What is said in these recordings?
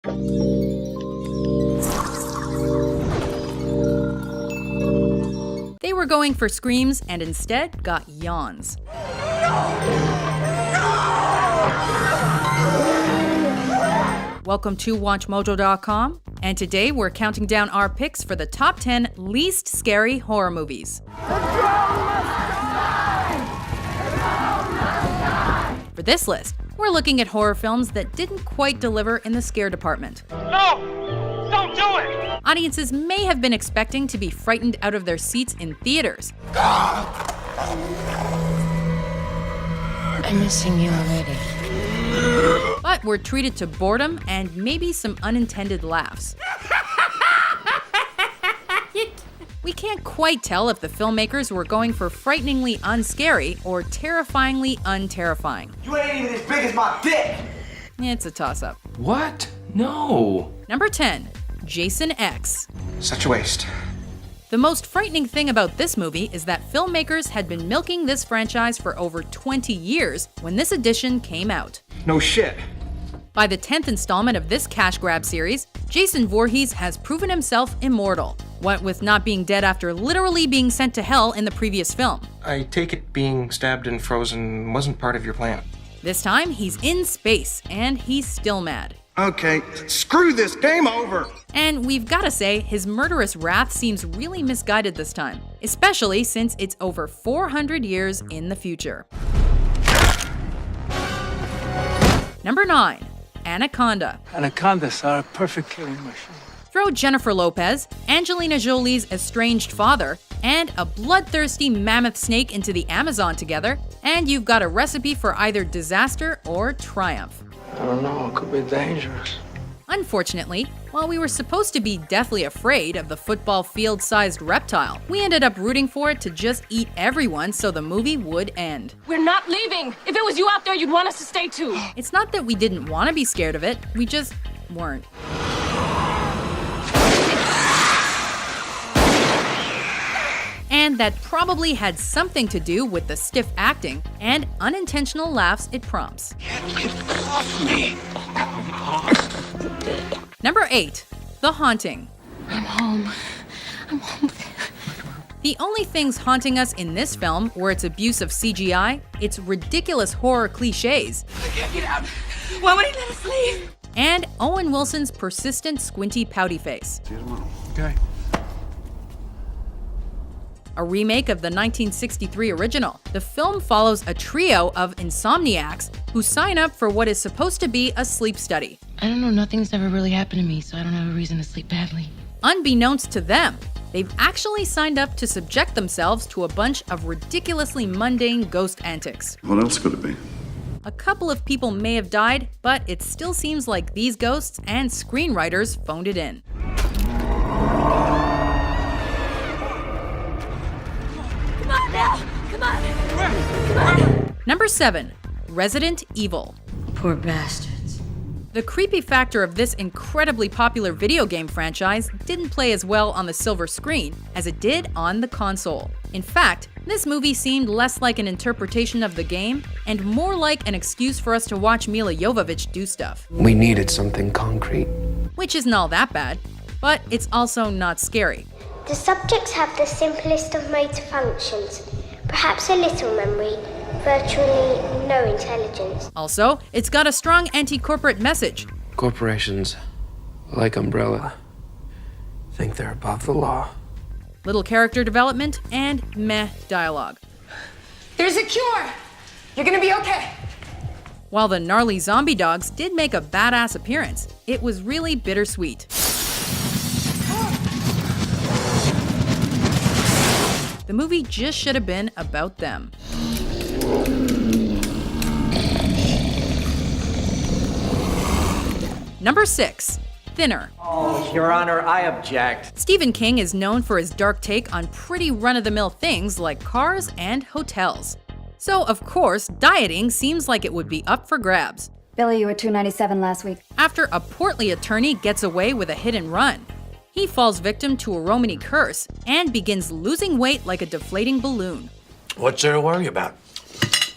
They were going for screams and instead got yawns. Welcome to WatchMojo.com, and today we're counting down our picks for the top 10 least scary horror movies. For this list, we're looking at horror films that didn't quite deliver in the scare department. No! Don't do it! Audiences may have been expecting to be frightened out of their seats in theaters. I'm missing you already. But were treated to boredom and maybe some unintended laughs. We can't quite tell if the filmmakers were going for frighteningly unscary or terrifyingly unterrifying. You ain't even as big as my dick! It's a toss-up. What? No. Number 10, Jason X. Such a waste. The most frightening thing about this movie is that filmmakers had been milking this franchise for over 20 years when this edition came out. No shit. By the 10th installment of this cash grab series, Jason Voorhees has proven himself immortal, what with not being dead after literally being sent to hell in the previous film. I take it being stabbed and frozen wasn't part of your plan. This time, he's in space, and he's still mad. Okay, screw this, game over! And we've gotta say, his murderous wrath seems really misguided this time, especially since it's over 400 years in the future. Number 9, Anaconda. Anacondas are a perfect killing machine. Throw Jennifer Lopez, Angelina Jolie's estranged father, and a bloodthirsty mammoth snake into the Amazon together, and you've got a recipe for either disaster or triumph. I don't know, it could be dangerous. Unfortunately, while we were supposed to be deathly afraid of the football field-sized reptile, we ended up rooting for it to just eat everyone so the movie would end. We're not leaving. If it was you out there, you'd want us to stay too. It's not that we didn't want to be scared of it, we just weren't. And that probably had something to do with the stiff acting and unintentional laughs it prompts. Number 8, The Haunting. I'm home. The only things haunting us in this film were its abuse of CGI, its ridiculous horror cliches, I can't get out. Why would he let us leave? and Owen Wilson's persistent squinty pouty face. See you tomorrow. Okay. A remake of the 1963 original, the film follows a trio of insomniacs who sign up for what is supposed to be a sleep study. I don't know, nothing's ever really happened to me, so I don't have a reason to sleep badly. Unbeknownst to them, they've actually signed up to subject themselves to a bunch of ridiculously mundane ghost antics. What else could it be? A couple of people may have died, but it still seems like these ghosts and screenwriters phoned it in. Come on now! Come on! Come on! Number 7, Resident Evil. Poor bastards. The creepy factor of this incredibly popular video game franchise didn't play as well on the silver screen as it did on the console. In fact, this movie seemed less like an interpretation of the game and more like an excuse for us to watch Mila Jovovich do stuff. We needed something concrete. Which isn't all that bad, but it's also not scary. The subjects have the simplest of motor functions, perhaps a little memory, virtually no intelligence. Also, it's got a strong anti-corporate message. Corporations, like Umbrella, think they're above the law. Little character development and meh dialogue. There's a cure! You're gonna be okay! While the gnarly zombie dogs did make a badass appearance, it was really bittersweet. The movie just should have been about them. Number 6, Thinner. Oh, Your Honor, I object. Stephen King is known for his dark take on pretty run-of-the-mill things like cars and hotels. So, of course, dieting seems like it would be up for grabs. Billy, you were $2.97 last week. After a portly attorney gets away with a hit and run, he falls victim to a Romany curse and begins losing weight like a deflating balloon. What's there to worry about?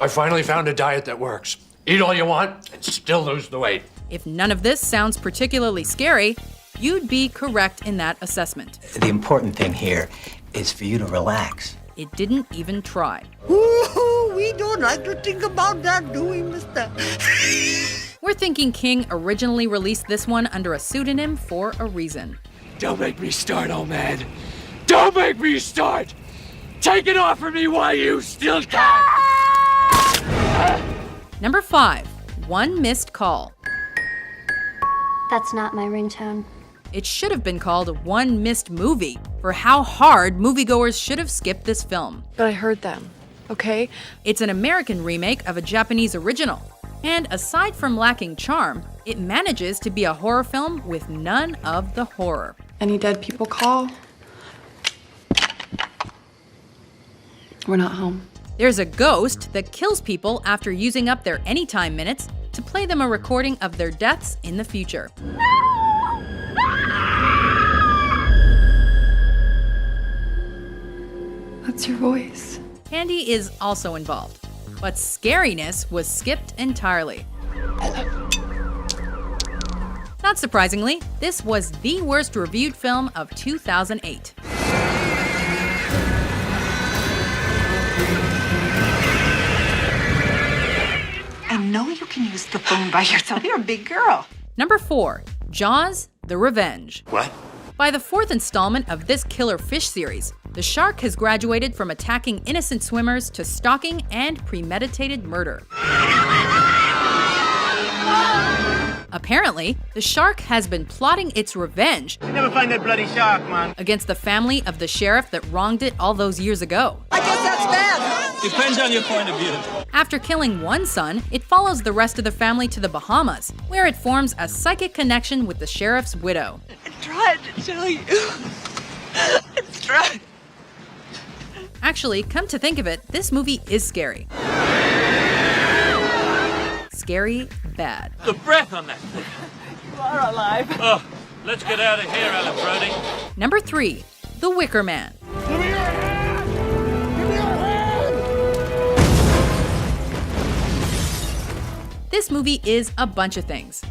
I finally found a diet that works. Eat all you want and still lose the weight. If none of this sounds particularly scary, you'd be correct in that assessment. The important thing here is for you to relax. It didn't even try. We don't like to think about that, do we, mister? We're thinking King originally released this one under a pseudonym for a reason. Don't make me start, old man. Don't make me start! Take it off of me while you still can! Number 5, One Missed Call. That's not my ringtone. It should have been called One Missed Movie for how hard moviegoers should have skipped this film. But I heard them, okay? It's an American remake of a Japanese original. And aside from lacking charm, it manages to be a horror film with none of the horror. Any dead people call? We're not home. There's a ghost that kills people after using up their anytime minutes to play them a recording of their deaths in the future. That's your voice. Candy is also involved, but scariness was skipped entirely. Not surprisingly, this was the worst reviewed film of 2008. I know you can use the phone by yourself. You're a big girl. Number 4, Jaws: The Revenge. What? By the 4th installment of this killer fish series, the shark has graduated from attacking innocent swimmers to stalking and premeditated murder. Apparently, the shark has been plotting its revenge Never find that bloody shark, man. against the family of the sheriff that wronged it all those years ago. I guess that's bad. Depends on your point of view. After killing one son, it follows the rest of the family to the Bahamas, where it forms a psychic connection with the sheriff's widow. I tried to tell you. I tried. Actually, come to think of it, this movie is scary. Scary bad. The breath on that thing. You are alive. Oh, let's get out of here, Alan Brody. Number 3, The Wicker Man. Give me your hand! Give me your hand! This movie is a bunch of things.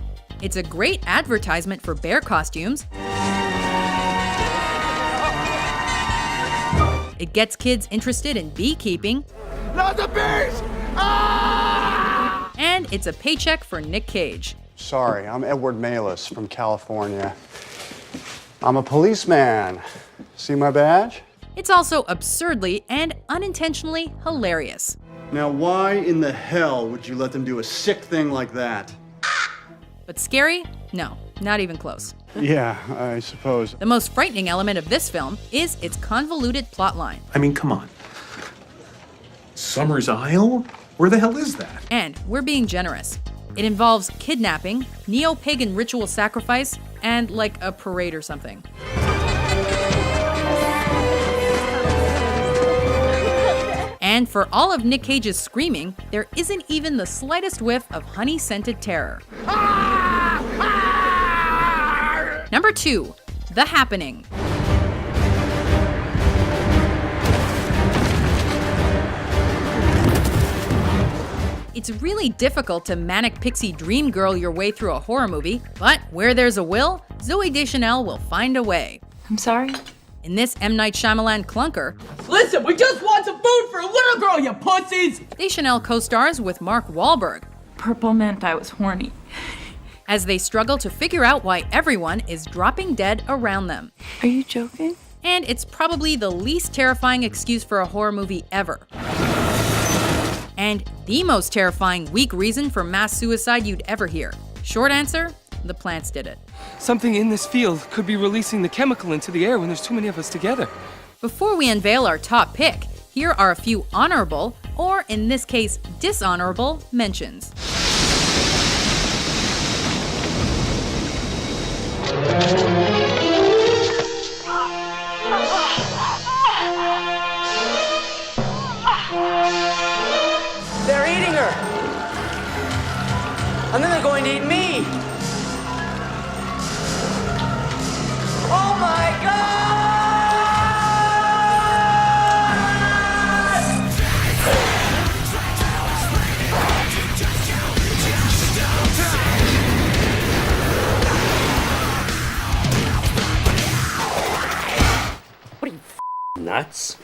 It's a great advertisement for bear costumes. It gets kids interested in beekeeping. Not the bees! Ah! And it's a paycheck for Nick Cage. Sorry, I'm Edward Malis from California. I'm a policeman. See my badge? It's also absurdly and unintentionally hilarious. Now, why in the hell would you let them do a sick thing like that? But scary? No, not even close. Yeah, I suppose. The most frightening element of this film is its convoluted plotline. I mean, come on. Summer's Isle? Where the hell is that? And we're being generous. It involves kidnapping, neo-pagan ritual sacrifice, and like a parade or something. And for all of Nick Cage's screaming, there isn't even the slightest whiff of honey-scented terror. Number 2, The Happening. It's really difficult to manic pixie dream girl your way through a horror movie, but where there's a will, Zooey Deschanel will find a way. I'm sorry? In this M. Night Shyamalan clunker, Listen, we just want some food for a little girl, you pussies! Deschanel co-stars with Mark Wahlberg Purple meant I was horny. as they struggle to figure out why everyone is dropping dead around them. Are you joking? And it's probably the least terrifying excuse for a horror movie ever. And the most terrifying weak reason for mass suicide you'd ever hear. Short answer, the plants did it. Something in this field could be releasing the chemical into the air when there's too many of us together. Before we unveil our top pick, here are a few honorable, or in this case, dishonorable, mentions. They're eating her! And then they're going to eat me! Oh my God! nuts?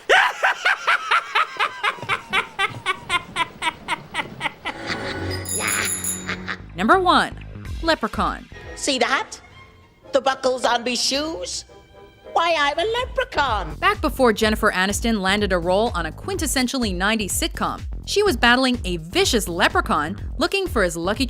Number 1. Leprechaun. See that? The buckles on me shoes? Why, I'm a leprechaun. Back before Jennifer Aniston landed a role on a quintessentially 90s sitcom, she was battling a vicious leprechaun looking for his lucky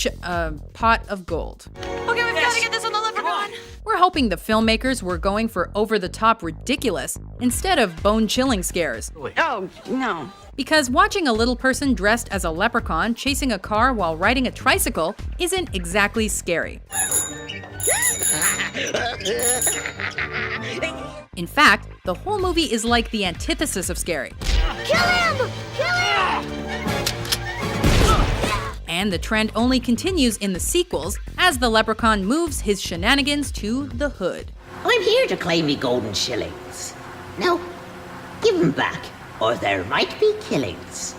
pot of gold. Okay, we've got to get this on the leprechaun. We're hoping the filmmakers were going for over-the-top ridiculous instead of bone-chilling scares. Oh, no. Because watching a little person dressed as a leprechaun chasing a car while riding a tricycle isn't exactly scary. In fact, the whole movie is like the antithesis of scary. Kill him! Kill him! And the trend only continues in the sequels as the leprechaun moves his shenanigans to the hood. I'm here to claim me golden shillings. Now, give them back, or there might be killings.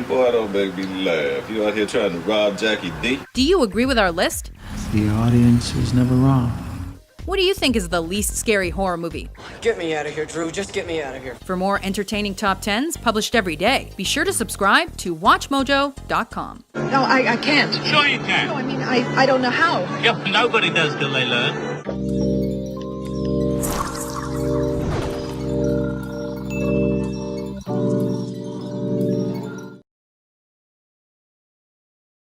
Boy, don't make me laugh. You out here trying to rob Jackie D? Do you agree with our list? The audience is never wrong. What do you think is the least scary horror movie? Get me out of here, Drew. Just get me out of here. For more entertaining top 10s published every day, be sure to subscribe to WatchMojo.com. No, I can't. Sure you can. No, I mean, I don't know how. Yep, nobody does till they learn.